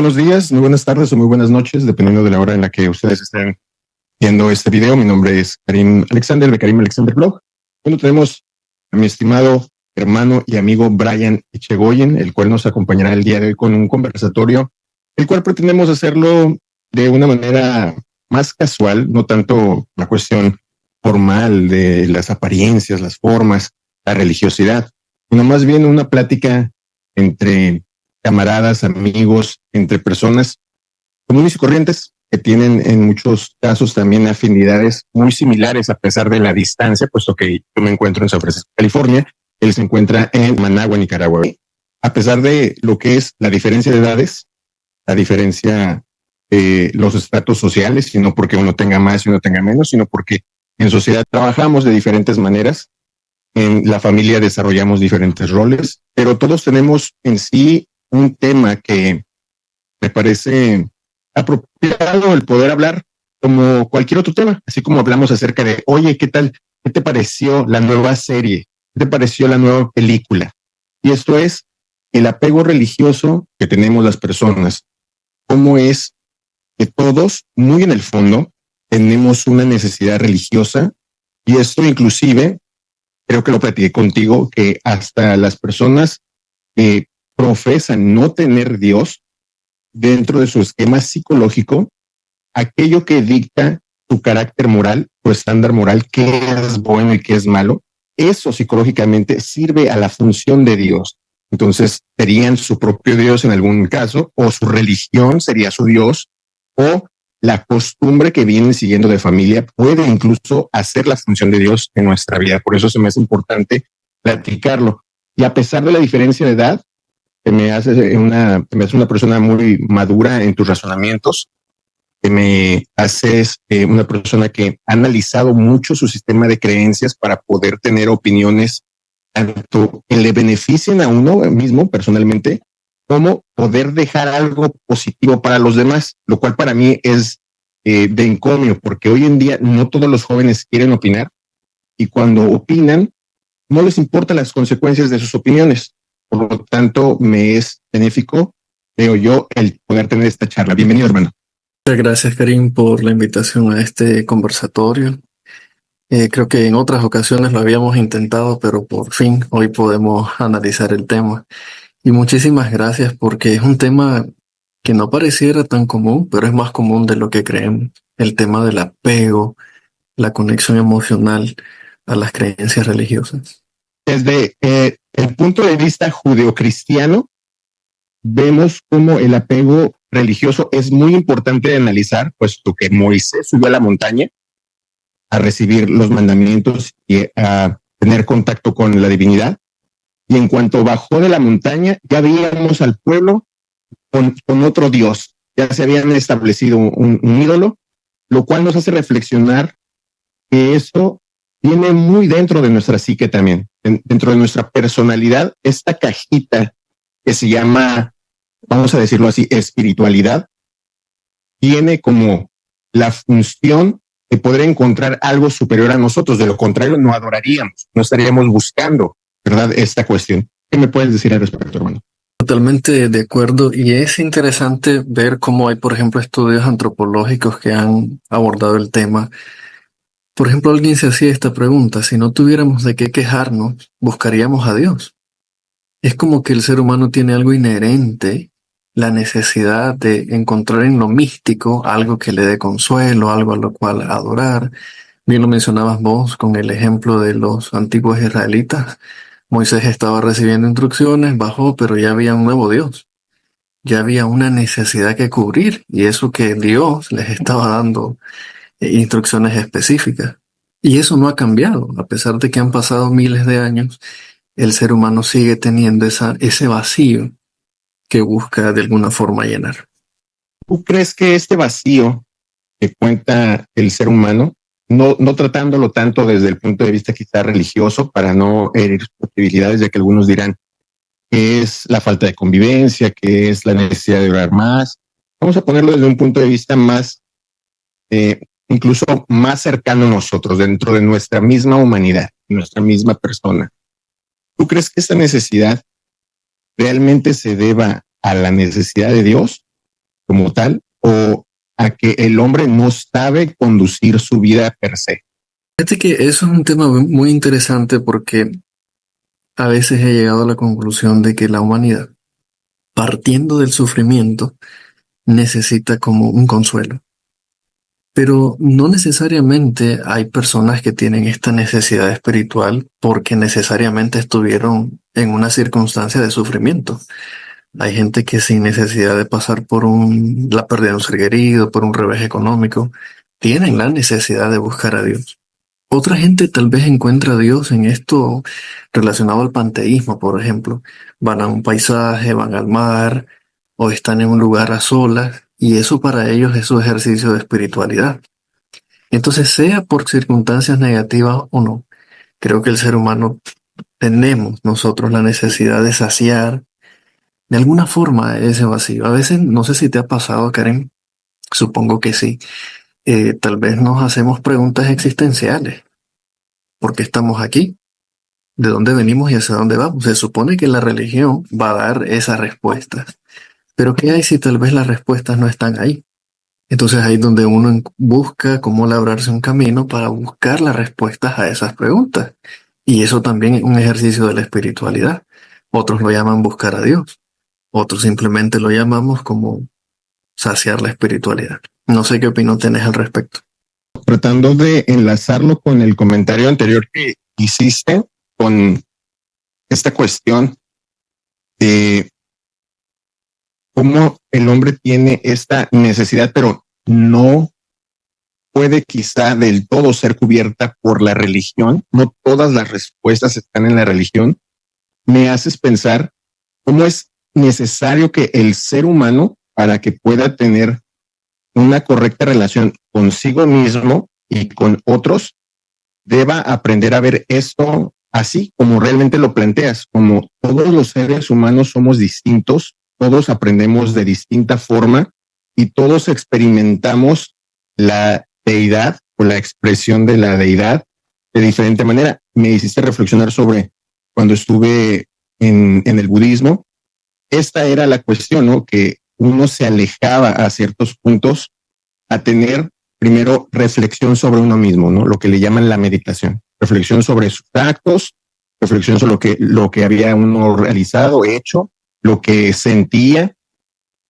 buenos días, muy buenas tardes o muy buenas noches, dependiendo de la hora en la que ustedes estén viendo este video. Mi nombre es Karim Alexander de Karim Alexander Blog. Bueno, tenemos a mi estimado hermano y amigo Brian Echegoyen, el cual nos acompañará el día de hoy con un conversatorio, el cual pretendemos hacerlo de una manera más casual, no tanto la cuestión formal de las apariencias, las formas, la religiosidad, sino más bien una plática entre camaradas, amigos, entre personas comunes y corrientes que tienen en muchos casos también afinidades muy similares a pesar de la distancia, puesto que yo me encuentro en San Francisco, California, él se encuentra en Managua, Nicaragua. A pesar de lo que es la diferencia de edades, la diferencia de los estratos sociales, y no porque uno tenga más y uno tenga menos, sino porque en sociedad trabajamos de diferentes maneras, en la familia desarrollamos diferentes roles, pero todos tenemos en sí un tema que me parece apropiado el poder hablar como cualquier otro tema, así como hablamos acerca de, oye, ¿qué tal? ¿Qué te pareció la nueva serie? ¿Qué te pareció la nueva película? Y esto es el apego religioso que tenemos las personas. ¿Cómo es que todos, muy en el fondo, tenemos una necesidad religiosa? Y esto inclusive, creo que lo platiqué contigo, que hasta las personas que profesan no tener Dios dentro de su esquema psicológico, aquello que dicta su carácter moral, su estándar moral, qué es bueno y qué es malo, eso psicológicamente sirve a la función de Dios. Entonces serían su propio Dios en algún caso, o su religión sería su Dios, o la costumbre que vienen siguiendo de familia puede incluso hacer la función de Dios en nuestra vida. Por eso se me hace importante platicarlo. Y a pesar de la diferencia de edad, te me haces una persona muy madura en tus razonamientos, que me haces una persona que ha analizado mucho su sistema de creencias para poder tener opiniones tanto que le beneficien a uno mismo personalmente, como poder dejar algo positivo para los demás, lo cual para mí es de encomio, porque hoy en día no todos los jóvenes quieren opinar, y cuando opinan no les importan las consecuencias de sus opiniones. Por lo tanto, me es benéfico, creo yo, el poder tener esta charla. Bienvenido, hermano. Muchas gracias, Karim, por la invitación a este conversatorio. Creo que en otras ocasiones lo habíamos intentado, pero por fin hoy podemos analizar el tema. Y muchísimas gracias porque es un tema que no pareciera tan común, pero es más común de lo que creemos. El tema del apego, la conexión emocional a las creencias religiosas. Desde el punto de vista judeocristiano, vemos cómo el apego religioso es muy importante de analizar, puesto que Moisés subió a la montaña a recibir los mandamientos y a tener contacto con la divinidad. Y en cuanto bajó de la montaña, ya veíamos al pueblo con otro Dios. Ya se habían establecido un ídolo, lo cual nos hace reflexionar que eso viene muy dentro de nuestra psique también, dentro de nuestra personalidad, esta cajita que se llama, vamos a decirlo así, espiritualidad, tiene como la función de poder encontrar algo superior a nosotros. De lo contrario, no adoraríamos, no estaríamos buscando, ¿verdad?, esta cuestión. ¿Qué me puedes decir al respecto, hermano? Totalmente de acuerdo, y es interesante ver cómo hay, por ejemplo, estudios antropológicos que han abordado el tema. Por ejemplo, alguien se hacía esta pregunta: si no tuviéramos de qué quejarnos, ¿buscaríamos a Dios? Es como que el ser humano tiene algo inherente, la necesidad de encontrar en lo místico algo que le dé consuelo, algo a lo cual adorar. Bien lo mencionabas vos con el ejemplo de los antiguos israelitas. Moisés estaba recibiendo instrucciones, bajó, pero ya había un nuevo Dios. Ya había una necesidad que cubrir, y eso que Dios les estaba dando instrucciones específicas. Y eso no ha cambiado. A pesar de que han pasado miles de años, el ser humano sigue teniendo ese vacío que busca de alguna forma llenar. ¿Tú crees que este vacío que cuenta el ser humano, no tratándolo tanto desde el punto de vista quizá religioso, para no herir susceptibilidades, ya que algunos dirán que es la falta de convivencia, que es la necesidad de orar más, vamos a ponerlo desde un punto de vista más, incluso más cercano a nosotros, dentro de nuestra misma humanidad, nuestra misma persona? ¿Tú crees que esta necesidad realmente se deba a la necesidad de Dios, como tal, o a que el hombre no sabe conducir su vida per se? Fíjate que eso es un tema muy interesante porque a veces he llegado a la conclusión de que la humanidad, partiendo del sufrimiento, necesita como un consuelo. Pero no necesariamente hay personas que tienen esta necesidad espiritual porque necesariamente estuvieron en una circunstancia de sufrimiento. Hay gente que sin necesidad de pasar por la pérdida de un ser querido, por un revés económico, tienen la necesidad de buscar a Dios. Otra gente tal vez encuentra a Dios en esto relacionado al panteísmo, por ejemplo. Van a un paisaje, van al mar o están en un lugar a solas y eso para ellos es su ejercicio de espiritualidad. Entonces, sea por circunstancias negativas o no, creo que el ser humano tenemos nosotros la necesidad de saciar de alguna forma ese vacío. A veces, no sé si te ha pasado, Karen, supongo que sí. Tal vez nos hacemos preguntas existenciales. ¿Por qué estamos aquí? ¿De dónde venimos y hacia dónde vamos? Se supone que la religión va a dar esas respuestas. Pero ¿qué hay si tal vez las respuestas no están ahí? Entonces ahí es donde uno busca cómo labrarse un camino para buscar las respuestas a esas preguntas. Y eso también es un ejercicio de la espiritualidad. Otros lo llaman buscar a Dios. Otros simplemente lo llamamos como saciar la espiritualidad. No sé qué opinión tenés al respecto. Tratando de enlazarlo con el comentario anterior que hiciste, con esta cuestión de cómo el hombre tiene esta necesidad, pero no puede quizá del todo ser cubierta por la religión. No todas las respuestas están en la religión. Me haces pensar cómo es necesario que el ser humano, para que pueda tener una correcta relación consigo mismo y con otros, deba aprender a ver esto así como realmente lo planteas, como todos los seres humanos somos distintos, todos aprendemos de distinta forma y todos experimentamos la deidad o la expresión de la deidad de diferente manera. Me hiciste reflexionar sobre cuando estuve en el budismo. Esta era la cuestión, ¿no? Que uno se alejaba a ciertos puntos a tener primero reflexión sobre uno mismo, ¿no? Lo que le llaman la meditación. Reflexión sobre sus actos, reflexión sobre lo que había uno realizado, hecho, lo que sentía.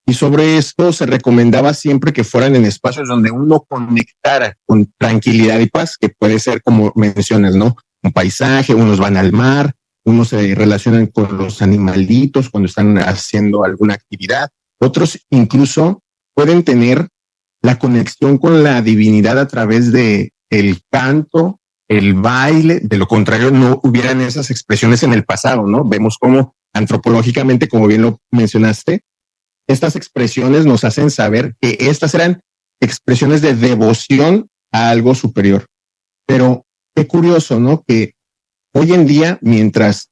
Y sobre esto se recomendaba siempre que fueran en espacios donde uno conectara con tranquilidad y paz, que puede ser como mencionas, ¿no? Un paisaje, unos van al mar, unos se relacionan con los animalitos cuando están haciendo alguna actividad. Otros incluso pueden tener la conexión con la divinidad a través de el canto, el baile. De lo contrario, no hubieran esas expresiones en el pasado, ¿no? Vemos cómo antropológicamente, como bien lo mencionaste, estas expresiones nos hacen saber que estas eran expresiones de devoción a algo superior. Pero qué curioso, ¿no? Que hoy en día, mientras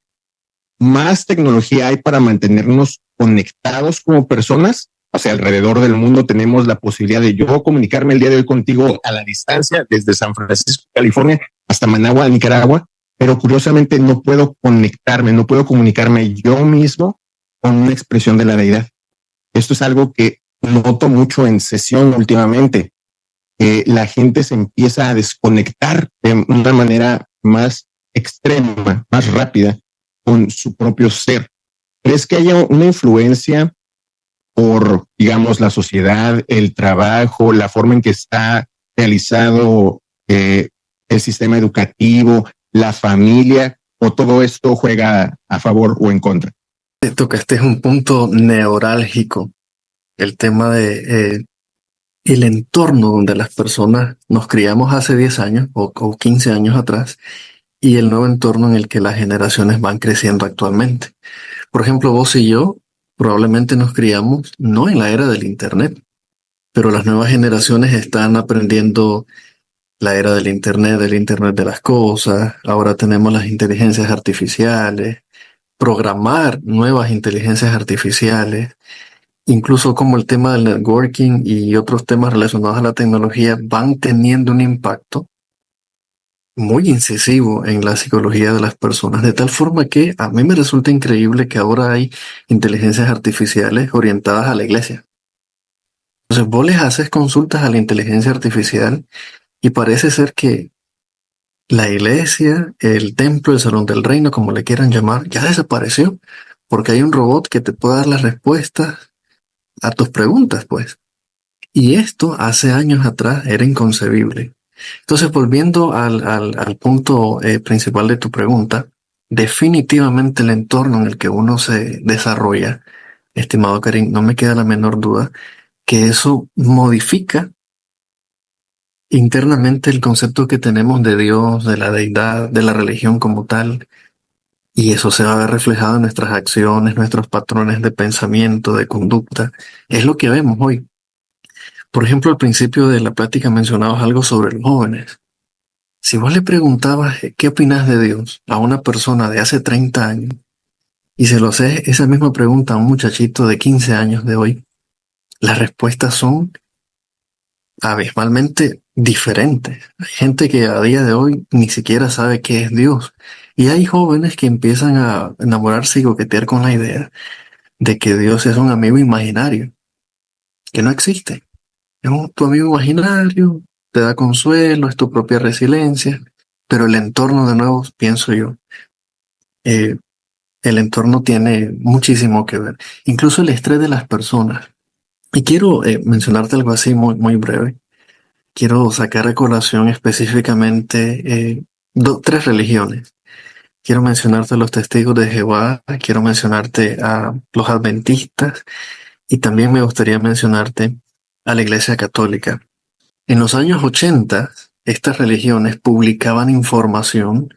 más tecnología hay para mantenernos conectados como personas, o sea, alrededor del mundo tenemos la posibilidad de yo comunicarme el día de hoy contigo a la distancia, desde San Francisco, California, hasta Managua, Nicaragua, pero curiosamente no puedo conectarme, no puedo comunicarme yo mismo con una expresión de la deidad. Esto es algo que noto mucho en sesión últimamente, que la gente se empieza a desconectar de una manera más extrema, más rápida con su propio ser. ¿Crees que haya una influencia por, digamos, la sociedad, el trabajo, la forma en que está realizado el sistema educativo, la familia, o todo esto juega a favor o en contra? Tocaste un punto neurálgico, el tema de el entorno donde las personas nos criamos hace 10 años o 15 años atrás y el nuevo entorno en el que las generaciones van creciendo actualmente. Por ejemplo, vos y yo probablemente nos criamos no en la era del Internet, pero las nuevas generaciones están aprendiendo la era del Internet de las cosas. Ahora tenemos las inteligencias artificiales, programar nuevas inteligencias artificiales, incluso como el tema del networking y otros temas relacionados a la tecnología van teniendo un impacto muy incisivo en la psicología de las personas, de tal forma que a mí me resulta increíble que ahora hay inteligencias artificiales orientadas a la iglesia. Entonces vos les haces consultas a la inteligencia artificial y parece ser que la iglesia, el templo, el salón del reino, como le quieran llamar, ya desapareció, porque hay un robot que te puede dar las respuestas a tus preguntas, pues. Y esto hace años atrás era inconcebible. Entonces, volviendo al punto principal de tu pregunta, definitivamente el entorno en el que uno se desarrolla, estimado Karim, no me queda la menor duda que eso modifica internamente el concepto que tenemos de Dios, de la deidad, de la religión como tal, y eso se va a ver reflejado en nuestras acciones, nuestros patrones de pensamiento, de conducta. Es lo que vemos hoy. Por ejemplo, al principio de la plática mencionabas algo sobre los jóvenes. Si vos le preguntabas qué opinas de Dios a una persona de hace 30 años y se lo haces esa misma pregunta a un muchachito de 15 años de hoy, las respuestas son abismalmente diferentes. Hay gente que a día de hoy ni siquiera sabe qué es Dios. Y hay jóvenes que empiezan a enamorarse y coquetear con la idea de que Dios es un amigo imaginario, que no existe. Es tu amigo imaginario, te da consuelo, es tu propia resiliencia, pero el entorno, de nuevo, pienso yo, eh, el entorno tiene muchísimo que ver. Incluso el estrés de las personas. Y quiero mencionarte algo así muy, muy breve. Quiero sacar a colación específicamente tres religiones. Quiero mencionarte a los testigos de Jehová, quiero mencionarte a los adventistas y también me gustaría mencionarte a la Iglesia Católica. En los años 80, estas religiones publicaban información,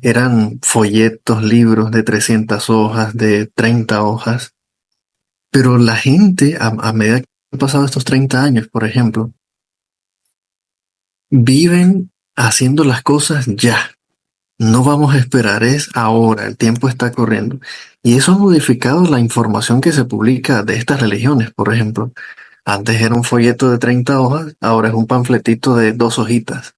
eran folletos, libros de 300 hojas, de 30 hojas, pero la gente, a medida que han pasado estos 30 años, por ejemplo, viven haciendo las cosas ya. No vamos a esperar, es ahora, el tiempo está corriendo. Y eso ha modificado la información que se publica de estas religiones, por ejemplo. Antes era un folleto de 30 hojas, ahora es un panfletito de 2 hojitas.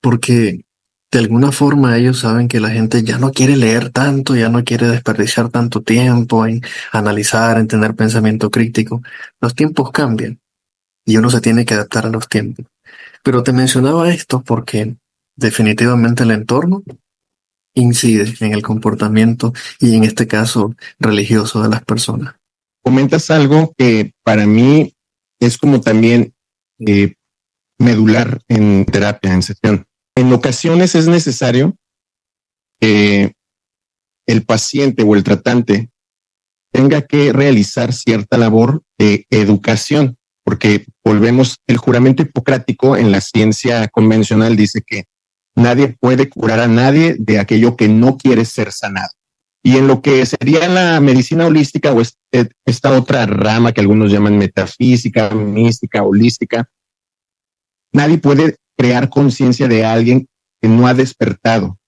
Porque de alguna forma ellos saben que la gente ya no quiere leer tanto, ya no quiere desperdiciar tanto tiempo en analizar, en tener pensamiento crítico. Los tiempos cambian y uno se tiene que adaptar a los tiempos. Pero te mencionaba esto porque definitivamente el entorno incide en el comportamiento y en este caso religioso de las personas. Comentas algo que para mí es como también medular en terapia, en sesión. En ocasiones es necesario que el paciente o el tratante tenga que realizar cierta labor de educación, porque volvemos, el juramento hipocrático en la ciencia convencional dice que nadie puede curar a nadie de aquello que no quiere ser sanado. Y en lo que sería la medicina holística o esta otra rama que algunos llaman metafísica, mística, holística, nadie puede crear conciencia de alguien que no ha despertado.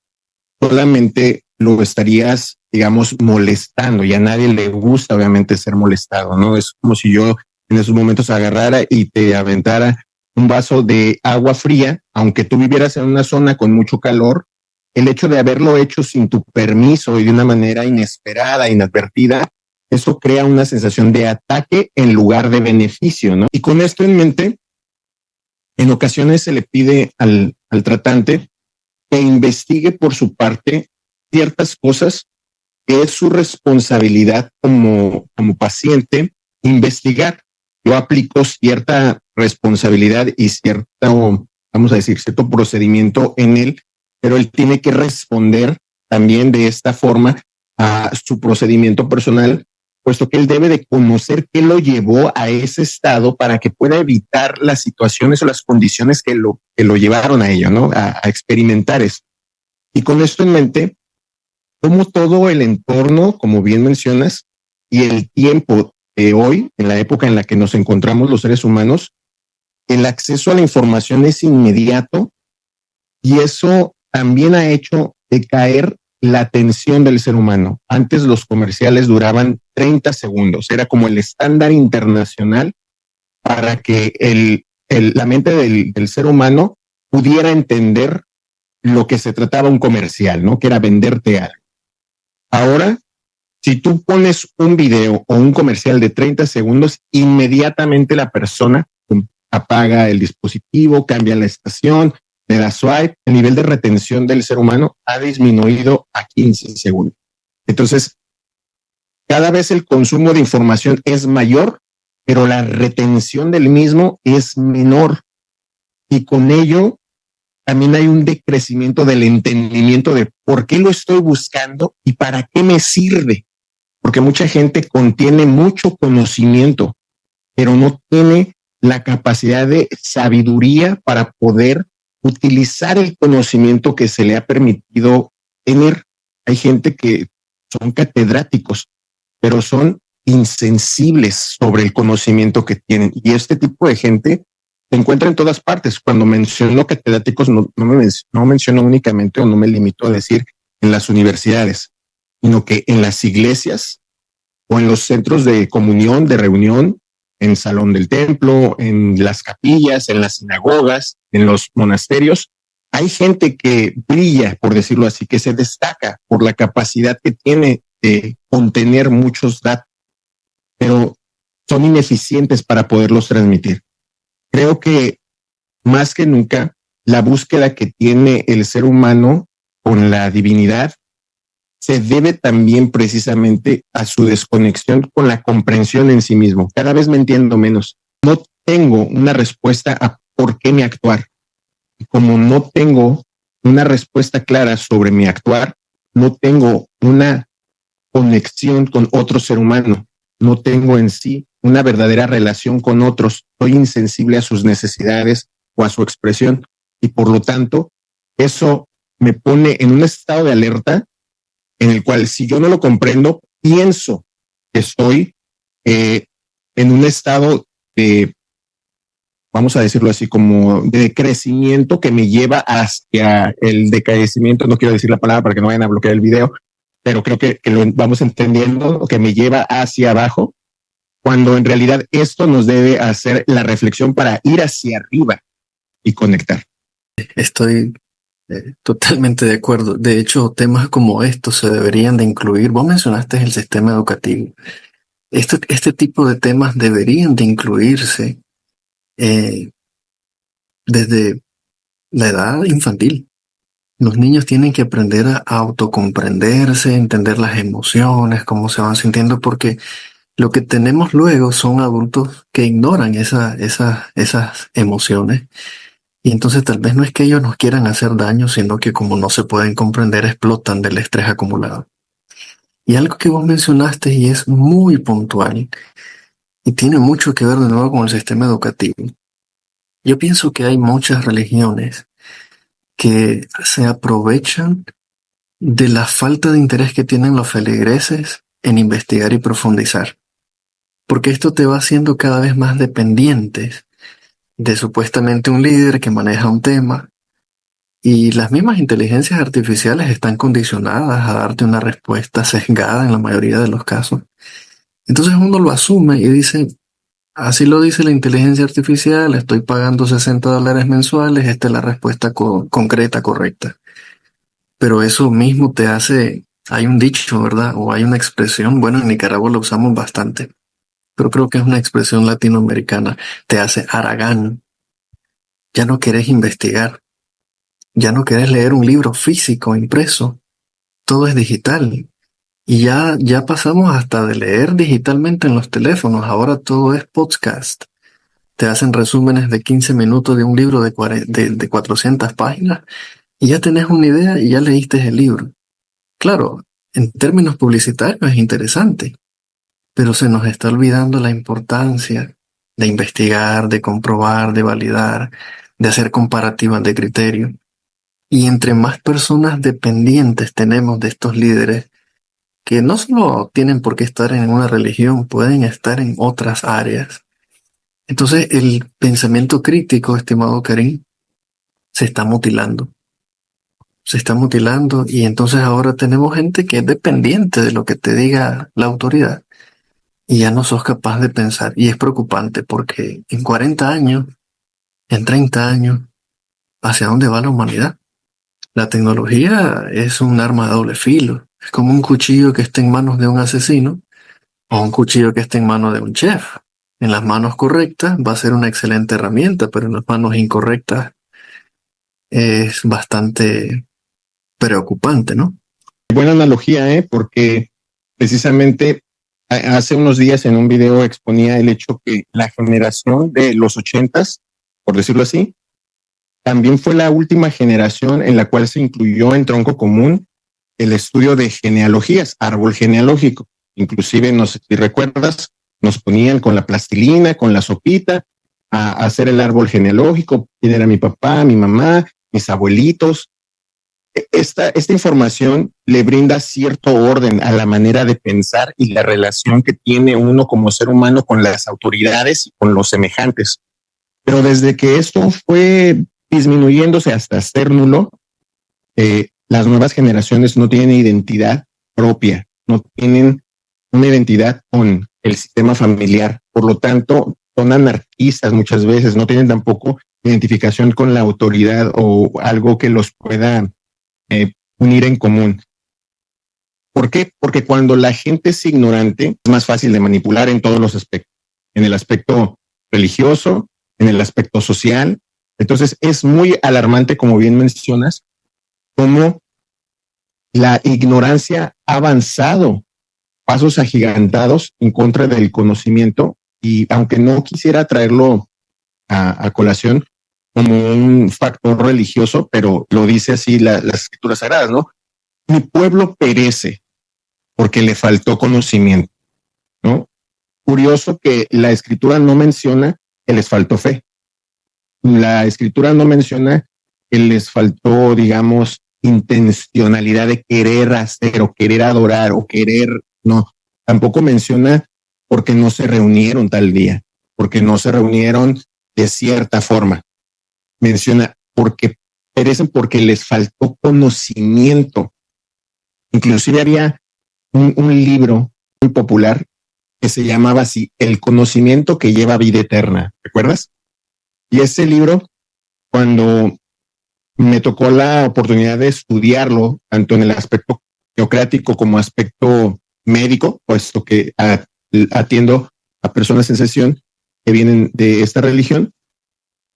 Solamente lo estarías, digamos, molestando, y a nadie le gusta obviamente ser molestado, ¿no? Es como si yo en esos momentos agarrara y te aventara un vaso de agua fría, aunque tú vivieras en una zona con mucho calor. El hecho de haberlo hecho sin tu permiso y de una manera inesperada, inadvertida, eso crea una sensación de ataque en lugar de beneficio, ¿no? Y con esto en mente, en ocasiones se le pide al tratante que investigue por su parte ciertas cosas que es su responsabilidad como paciente investigar. Yo aplico cierta responsabilidad y cierto, vamos a decir, cierto procedimiento en él, pero él tiene que responder también de esta forma a su procedimiento personal, puesto que él debe de conocer qué lo llevó a ese estado para que pueda evitar las situaciones o las condiciones que lo llevaron a ello, ¿no? A experimentar eso. Y con esto en mente, como todo el entorno, como bien mencionas, y el tiempo de hoy, en la época en la que nos encontramos los seres humanos, el acceso a la información es inmediato y eso también ha hecho decaer la atención del ser humano. Antes los comerciales duraban 30 segundos, era como el estándar internacional para que la mente del ser humano pudiera entender lo que se trataba un comercial, ¿no? Que era venderte algo. Ahora Si tú pones un video o un comercial de 30 segundos, inmediatamente la persona apaga el dispositivo, cambia la estación, le da swipe. El nivel de retención del ser humano ha disminuido a 15 segundos. Entonces, cada vez el consumo de información es mayor, pero la retención del mismo es menor. Y con ello también hay un decrecimiento del entendimiento de por qué lo estoy buscando y para qué me sirve. Porque mucha gente contiene mucho conocimiento, pero no tiene la capacidad de sabiduría para poder utilizar el conocimiento que se le ha permitido tener. Hay gente que son catedráticos, pero son insensibles sobre el conocimiento que tienen. Y este tipo de gente se encuentra en todas partes. Cuando menciono catedráticos, no menciono únicamente o no me limito a decir en las universidades, sino que en las iglesias o en los centros de comunión, de reunión, en salón del templo, en las capillas, en las sinagogas, en los monasterios. Hay gente que brilla, por decirlo así, que se destaca por la capacidad que tiene de contener muchos datos, pero son ineficientes para poderlos transmitir. Creo que más que nunca, la búsqueda que tiene el ser humano con la divinidad se debe también precisamente a su desconexión con la comprensión en sí mismo. Cada vez me entiendo menos. No tengo una respuesta a por qué mi actuar. Y como no tengo una respuesta clara sobre mi actuar, no tengo una conexión con otro ser humano. No tengo en sí una verdadera relación con otros. Soy insensible a sus necesidades o a su expresión. Y por lo tanto, eso me pone en un estado de alerta en el cual si yo no lo comprendo, pienso que estoy en un estado de, vamos a decirlo así, como de crecimiento que me lleva hacia el decrecimiento. No quiero decir la palabra para que no vayan a bloquear el video, pero creo que lo vamos entendiendo, que me lleva hacia abajo, cuando en realidad esto nos debe hacer la reflexión para ir hacia arriba y conectar. Estoy totalmente de acuerdo. De hecho, temas como estos se deberían de incluir. Vos mencionaste el sistema educativo. Este tipo de temas deberían de incluirse desde la edad infantil. Los niños tienen que aprender a autocomprenderse, entender las emociones, cómo se van sintiendo, porque lo que tenemos luego son adultos que ignoran esas emociones. Y entonces tal vez no es que ellos nos quieran hacer daño, sino que como no se pueden comprender, explotan del estrés acumulado. Y algo que vos mencionaste y es muy puntual y tiene mucho que ver de nuevo con el sistema educativo. Yo pienso que hay muchas religiones que se aprovechan de la falta de interés que tienen los feligreses en investigar y profundizar. Porque esto te va haciendo cada vez más dependientes de supuestamente un líder que maneja un tema, y las mismas inteligencias artificiales están condicionadas a darte una respuesta sesgada en la mayoría de los casos. Entonces uno lo asume y dice, así lo dice la inteligencia artificial, estoy pagando $60 mensuales, esta es la respuesta concreta, correcta. Pero eso mismo te hace, hay un dicho, ¿verdad? O hay una expresión, bueno, en Nicaragua lo usamos bastante, pero creo que es una expresión latinoamericana, te hace haragán. Ya no querés investigar, ya no querés leer un libro físico, impreso, todo es digital. Y ya pasamos hasta de leer digitalmente en los teléfonos, ahora todo es podcast. Te hacen resúmenes de 15 minutos de un libro de 400 páginas y ya tenés una idea y ya leíste el libro. Claro, en términos publicitarios es interesante, pero se nos está olvidando la importancia de investigar, de comprobar, de validar, de hacer comparativas de criterio. Y entre más personas dependientes tenemos de estos líderes, que no solo tienen por qué estar en una religión, pueden estar en otras áreas. Entonces el pensamiento crítico, estimado Karim, se está mutilando. Se está mutilando y entonces ahora tenemos gente que es dependiente de lo que te diga la autoridad y ya no sos capaz de pensar. Y es preocupante porque en 40 años, en 30 años, ¿hacia dónde va la humanidad? La tecnología es un arma de doble filo. Es como un cuchillo que esté en manos de un asesino o un cuchillo que esté en manos de un chef. En las manos correctas va a ser una excelente herramienta, pero en las manos incorrectas es bastante preocupante, ¿no? Buena analogía, ¿eh? Porque precisamente hace unos días en un video exponía el hecho que la generación de los ochentas, por decirlo así, también fue la última generación en la cual se incluyó en tronco común el estudio de genealogías, árbol genealógico. Inclusive, no sé si recuerdas, nos ponían con la plastilina, con la sopita, a hacer el árbol genealógico, quién era mi papá, mi mamá, mis abuelitos. Esta información le brinda cierto orden a la manera de pensar y la relación que tiene uno como ser humano con las autoridades y con los semejantes. Pero desde que esto fue disminuyéndose hasta ser nulo, las nuevas generaciones no tienen identidad propia, no tienen una identidad con el sistema familiar. Por lo tanto, son anarquistas muchas veces, no tienen tampoco identificación con la autoridad o algo que los pueda unir en común. ¿Por qué? Porque cuando la gente es ignorante, es más fácil de manipular en todos los aspectos, en el aspecto religioso, en el aspecto social. Entonces es muy alarmante, como bien mencionas, cómo la ignorancia ha avanzado pasos agigantados en contra del conocimiento, y aunque no quisiera traerlo a colación como un factor religioso, pero lo dice así las escrituras sagradas, ¿no? Mi pueblo perece porque le faltó conocimiento, ¿no? Curioso que la escritura no menciona que les faltó fe. La escritura no menciona que les faltó, digamos, intencionalidad de querer hacer o querer adorar o querer, no, tampoco menciona porque no se reunieron tal día, porque no se reunieron de cierta forma. Menciona porque perecen porque les faltó conocimiento. Inclusive había un libro muy popular que se llamaba así, El conocimiento que lleva vida eterna, ¿recuerdas? Y ese libro, cuando me tocó la oportunidad de estudiarlo, tanto en el aspecto teocrático como aspecto médico, puesto que atiendo a personas en sesión que vienen de esta religión,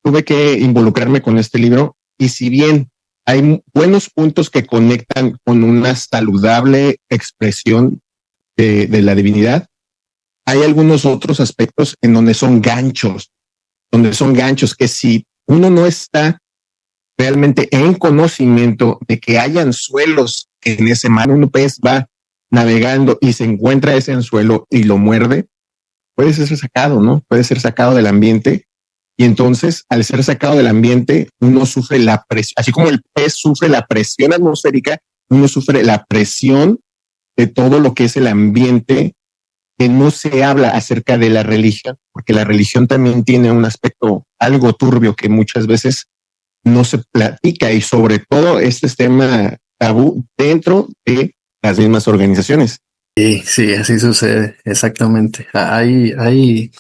tuve que involucrarme con este libro, y si bien hay buenos puntos que conectan con una saludable expresión de la divinidad, hay algunos otros aspectos en donde son ganchos que si uno no está realmente en conocimiento de que hay anzuelos en ese mar, un pez va navegando y se encuentra ese anzuelo y lo muerde, puede ser sacado, ¿no? Puede ser sacado del ambiente, y entonces al ser sacado del ambiente uno sufre la presión, así como el pez sufre la presión atmosférica, uno sufre la presión de todo lo que es el ambiente, que no se habla acerca de la religión, porque la religión también tiene un aspecto algo turbio que muchas veces no se platica, y sobre todo este tema tabú dentro de las mismas organizaciones. Sí, sí, así sucede, exactamente. Hay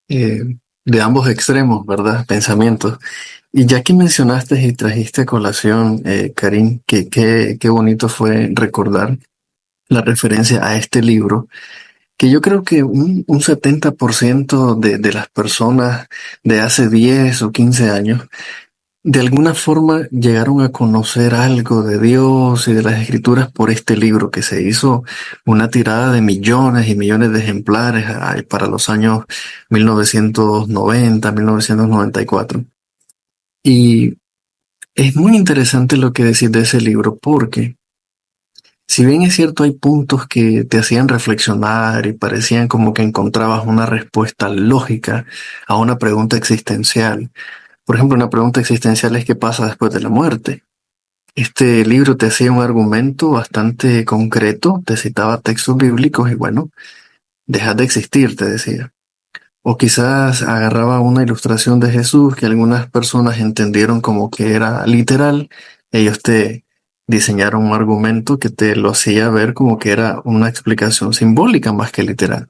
de ambos extremos, ¿verdad? Pensamientos. Y ya que mencionaste y trajiste a colación, Karim, qué bonito fue recordar la referencia a este libro, que yo creo que un 70% de las personas de hace 10 o 15 años de alguna forma llegaron a conocer algo de Dios y de las Escrituras por este libro, que se hizo una tirada de millones y millones de ejemplares para los años 1990, 1994. Y es muy interesante lo que decís de ese libro, porque si bien es cierto, hay puntos que te hacían reflexionar y parecían como que encontrabas una respuesta lógica a una pregunta existencial. Por ejemplo, una pregunta existencial es: ¿qué pasa después de la muerte? Este libro te hacía un argumento bastante concreto, te citaba textos bíblicos y bueno, dejas de existir, te decía. O quizás agarraba una ilustración de Jesús que algunas personas entendieron como que era literal. Ellos te diseñaron un argumento que te lo hacía ver como que era una explicación simbólica más que literal.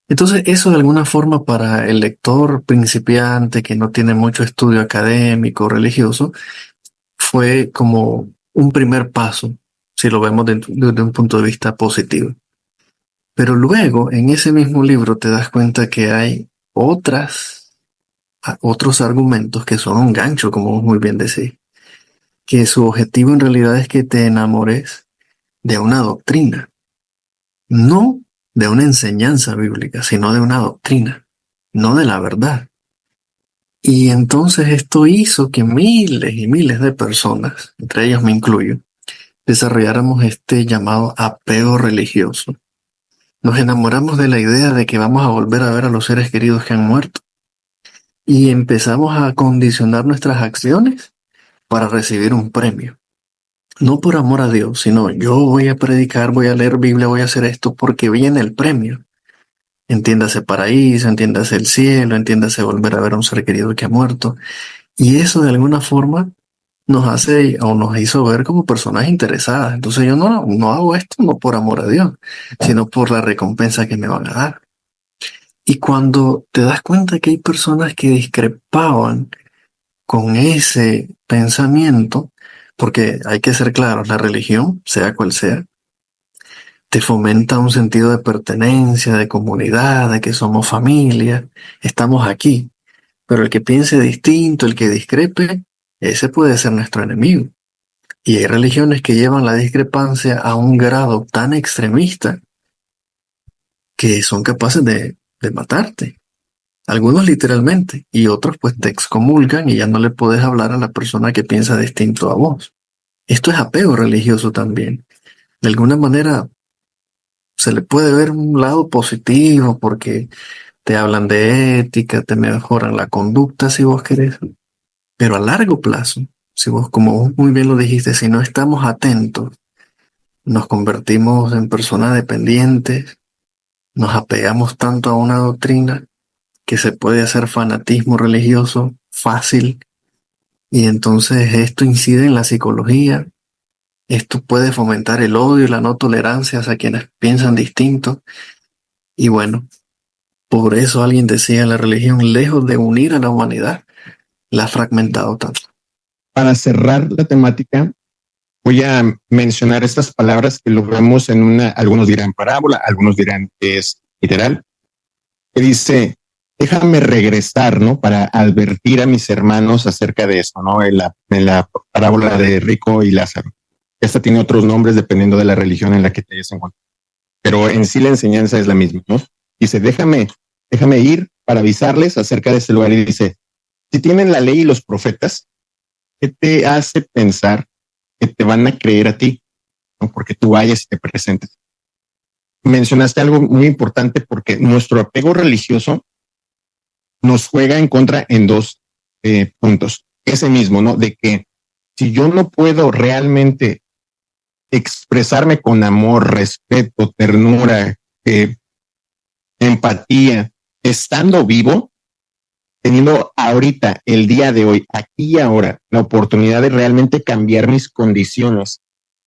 Entonces, eso de alguna forma para el lector principiante que no tiene mucho estudio académico, religioso, fue como un primer paso si lo vemos desde un punto de vista positivo. Pero luego, en ese mismo libro, te das cuenta que hay otros argumentos que son un gancho, como muy bien decís, que su objetivo en realidad es que te enamores de una doctrina, no de una enseñanza bíblica, sino de una doctrina, no de la verdad. Y entonces esto hizo que miles y miles de personas, entre ellos me incluyo, desarrolláramos este llamado apego religioso. Nos enamoramos de la idea de que vamos a volver a ver a los seres queridos que han muerto y empezamos a condicionar nuestras acciones para recibir un premio. No por amor a Dios, sino yo voy a predicar, voy a leer Biblia, voy a hacer esto porque viene el premio. Entiéndase paraíso, entiéndase el cielo, entiéndase volver a ver a un ser querido que ha muerto. Y eso de alguna forma nos hace o nos hizo ver como personas interesadas. Entonces yo no hago esto no por amor a Dios, sino por la recompensa que me van a dar. Y cuando te das cuenta que hay personas que discrepaban con ese pensamiento, porque hay que ser claros, la religión, sea cual sea, te fomenta un sentido de pertenencia, de comunidad, de que somos familia, estamos aquí. Pero el que piense distinto, el que discrepe, ese puede ser nuestro enemigo. Y hay religiones que llevan la discrepancia a un grado tan extremista que son capaces de matarte. Algunos literalmente, y otros pues te excomulgan y ya no le puedes hablar a la persona que piensa distinto a vos. Esto es apego religioso también. De alguna manera se le puede ver un lado positivo porque te hablan de ética, te mejoran la conducta si vos querés, pero a largo plazo, si vos, como vos muy bien lo dijiste, si no estamos atentos, nos convertimos en personas dependientes, nos apegamos tanto a una doctrina que se puede hacer fanatismo religioso fácil y entonces esto incide en la psicología, esto puede fomentar el odio y la no tolerancia hacia quienes piensan distinto y bueno, por eso alguien decía la religión lejos de unir a la humanidad, la ha fragmentado tanto. Para cerrar la temática, voy a mencionar estas palabras que lo vemos en algunos dirán parábola, algunos dirán que es literal, que dice, déjame regresar, ¿no? Para advertir a mis hermanos acerca de esto, ¿no? En la parábola de Rico y Lázaro. Esta tiene otros nombres dependiendo de la religión en la que te hayas encontrado. Pero en sí la enseñanza es la misma, ¿no? Dice, déjame ir para avisarles acerca de este lugar. Y dice, si tienen la ley y los profetas, ¿qué te hace pensar que te van a creer a ti? ¿No? Porque tú vayas y te presentes. Mencionaste algo muy importante porque nuestro apego religioso nos juega en contra en dos puntos. Ese mismo, ¿no? De que si yo no puedo realmente expresarme con amor, respeto, ternura, empatía, estando vivo, teniendo ahorita, el día de hoy, aquí y ahora, la oportunidad de realmente cambiar mis condiciones,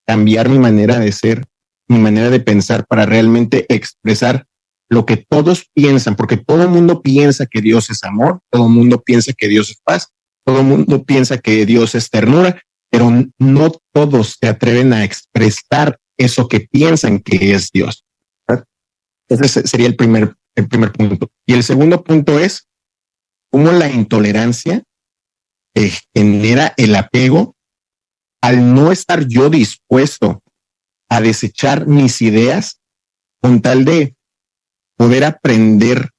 cambiar mi manera de ser, mi manera de pensar para realmente expresar lo que todos piensan, porque todo el mundo piensa que Dios es amor, todo el mundo piensa que Dios es paz, todo el mundo piensa que Dios es ternura, pero no todos se atreven a expresar eso que piensan que es Dios. ¿Verdad? Ese sería el primer punto. Y el segundo punto es cómo la intolerancia genera el apego al no estar yo dispuesto a desechar mis ideas con tal de poder aprender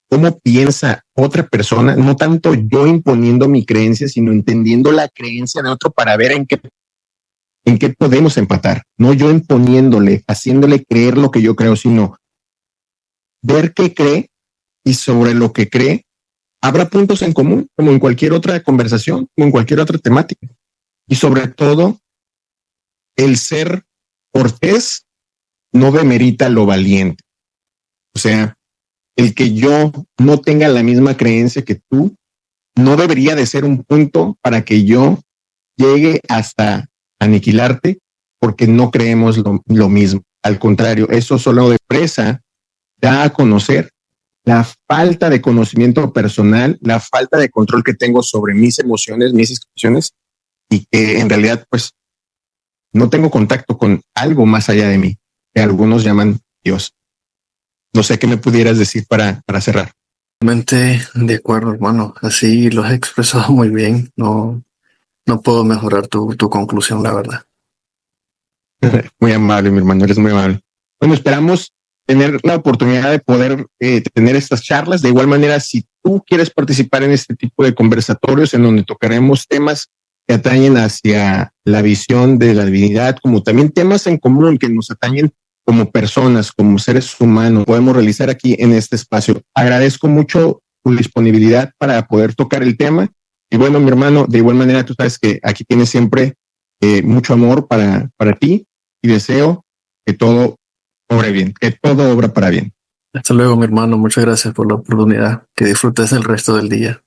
cómo piensa otra persona, no tanto yo imponiendo mi creencia, sino entendiendo la creencia de otro para ver en qué podemos empatar. No yo imponiéndole, haciéndole creer lo que yo creo, sino ver qué cree y sobre lo que cree habrá puntos en común, como en cualquier otra conversación, como en cualquier otra temática. Y sobre todo, el ser cortés no demerita lo valiente. O sea, el que yo no tenga la misma creencia que tú no debería de ser un punto para que yo llegue hasta aniquilarte porque no creemos lo mismo. Al contrario, eso solo expresa, da a conocer la falta de conocimiento personal, la falta de control que tengo sobre mis emociones, mis expresiones y que en realidad pues no tengo contacto con algo más allá de mí, que algunos llaman Dios. No sé qué me pudieras decir para cerrar. Totalmente de acuerdo, hermano. Así lo has expresado muy bien. No puedo mejorar tu conclusión, la verdad. Muy amable, mi hermano, eres muy amable. Bueno, esperamos tener la oportunidad de poder tener estas charlas. De igual manera, si tú quieres participar en este tipo de conversatorios en donde tocaremos temas que atañen hacia la visión de la divinidad, como también temas en común que nos atañen como personas, como seres humanos, podemos realizar aquí en este espacio. Agradezco mucho tu disponibilidad para poder tocar el tema. Y bueno, mi hermano, de igual manera, tú sabes que aquí tienes siempre mucho amor para ti y deseo que todo obre bien, que todo obra para bien. Hasta luego, mi hermano. Muchas gracias por la oportunidad. Que disfrutes el resto del día.